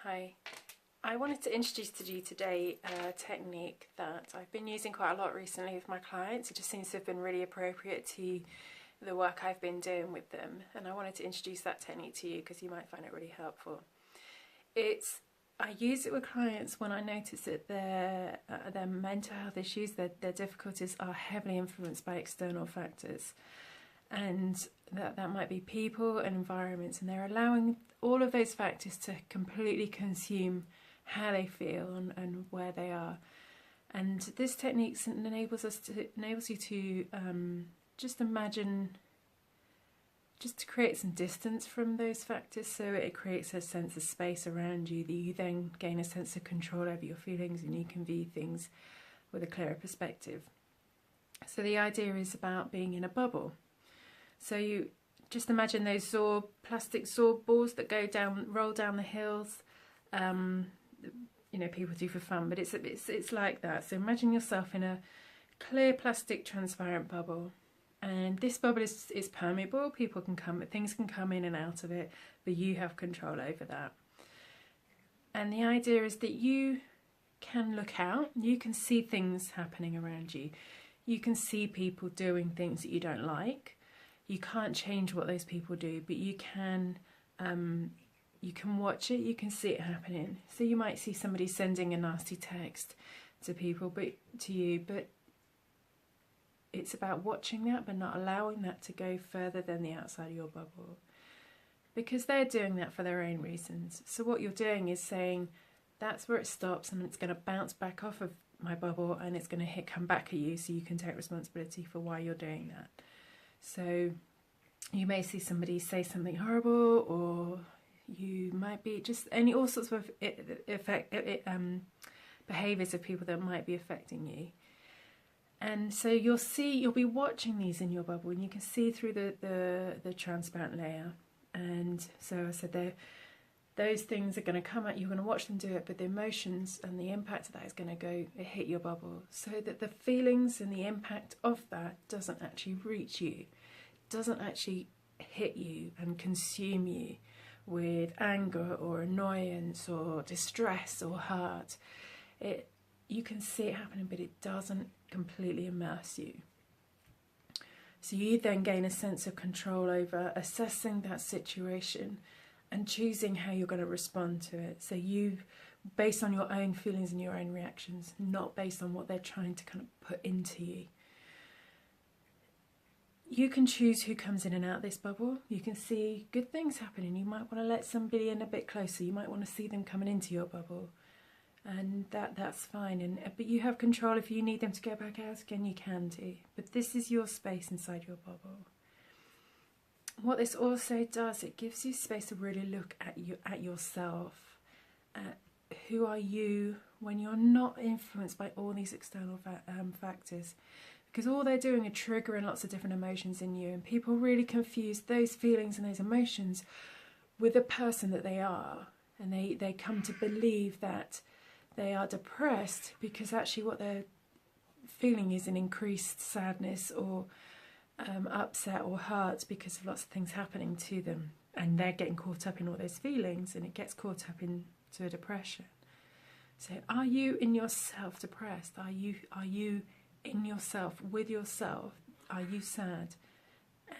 Hi. I wanted to introduce to you today a technique that I've been using quite a lot recently with my clients. It just seems to have been really appropriate to the work I've been doing with them, and I wanted to introduce that technique to you because you might find it really helpful. I use it with clients when I notice that their mental health issues, their difficulties are heavily influenced by external factors, and that might be people and environments, and they're allowing all of those factors to completely consume how they feel and where they are. And this technique enables you to just imagine, just to create some distance from those factors, so it creates a sense of space around you that you then gain a sense of control over your feelings, and you can view things with a clearer perspective. So the idea is about being in a bubble. So you just imagine those plastic Zorb balls that roll down the hills. People do for fun, but it's like that. So imagine yourself in a clear plastic transparent bubble, and this bubble is permeable. Things can come in and out of it, but you have control over that. And the idea is that you can look out. You can see things happening around you. You can see people doing things that you don't like. You can't change what those people do, but you can watch it, you can see it happening. So you might see somebody sending a nasty text to you, but it's about watching that, but not allowing that to go further than the outside of your bubble, because they're doing that for their own reasons. So what you're doing is saying, that's where it stops, and it's going to bounce back off of my bubble, and it's going to come back at you, so you can take responsibility for why you're doing that. So you may see somebody say something horrible, or you might be just all sorts of behaviours of people that might be affecting you. And so you'll be watching these in your bubble, and you can see through the transparent layer. And so I said, those things are going to come at you, you're going to watch them do it, but the emotions and the impact of that is going to hit your bubble, so that the feelings and the impact of that doesn't actually reach you, doesn't actually hit you and consume you with anger or annoyance or distress or hurt. You can see it happening, but it doesn't completely immerse you. So you then gain a sense of control over assessing that situation and choosing how you're going to respond to it. So based on your own feelings and your own reactions, not based on what they're trying to kind of put into you. You can choose who comes in and out of this bubble. You can see good things happening. You might want to let somebody in a bit closer. You might want to see them coming into your bubble, and that's fine. But you have control. If you need them to go back out again, you can do. But this is your space inside your bubble. What this also does, it gives you space to really look at yourself, at who are you when you're not influenced by all these external factors, because all they're doing are triggering lots of different emotions in you, and people really confuse those feelings and those emotions with the person that they are, and they come to believe that they are depressed because actually what they're feeling is an increased sadness or upset or hurt because of lots of things happening to them, and they're getting caught up in all those feelings, and it gets caught up into a depression. So are you in yourself depressed? Are you in yourself, with yourself? Are you sad?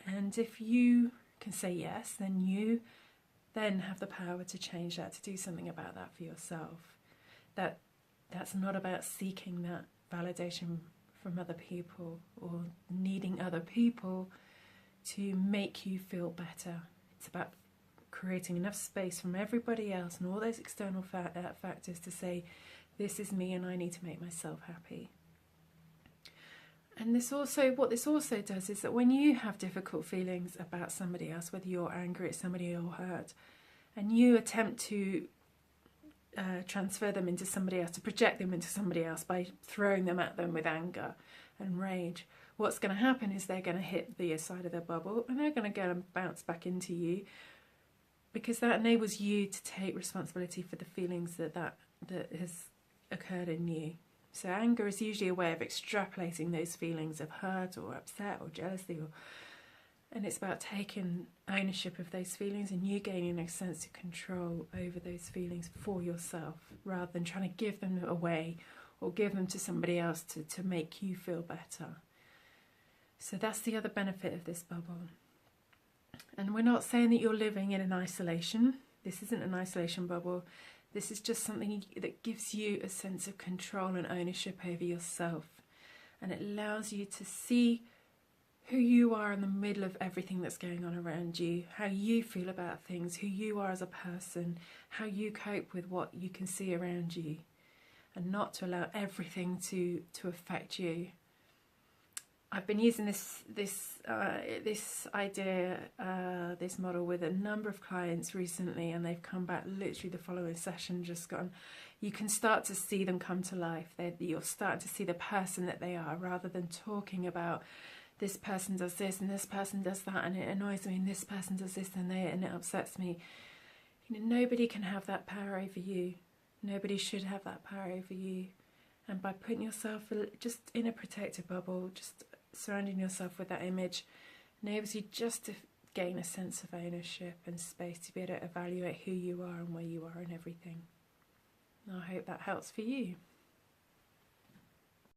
And if you can say yes, then you then have the power to change that, to do something about that for yourself. That's not about seeking that validation from other people or needing other people to make you feel better. It's about creating enough space from everybody else and all those external factors to say, this is me and I need to make myself happy. And what this also does is that when you have difficult feelings about somebody else, whether you're angry at somebody or hurt, and you attempt to transfer them into somebody else, to project them into somebody else by throwing them at them with anger and rage, what's going to happen is they're going to hit the side of their bubble, and they're going to go and bounce back into you, because that enables you to take responsibility for the feelings that has occurred in you. So anger is usually a way of extrapolating those feelings of hurt or upset or jealousy And it's about taking ownership of those feelings and you gaining a sense of control over those feelings for yourself, rather than trying to give them away or give them to somebody else to make you feel better. So that's the other benefit of this bubble. And we're not saying that you're living in an isolation. This isn't an isolation bubble. This is just something that gives you a sense of control and ownership over yourself. And it allows you to see who you are in the middle of everything that's going on around you, how you feel about things, who you are as a person, how you cope with what you can see around you, and not to allow everything to affect you. I've been using this idea, this model with a number of clients recently, and they've come back literally the following session just gone, you can start to see them come to life. You're starting to see the person that they are, rather than talking about this person does this and this person does that and it annoys me and this person does this and it upsets me. You know, nobody can have that power over you. Nobody should have that power over you. And by putting yourself just in a protected bubble, just surrounding yourself with that image, enables you just to gain a sense of ownership and space to be able to evaluate who you are and where you are and everything. And I hope that helps for you.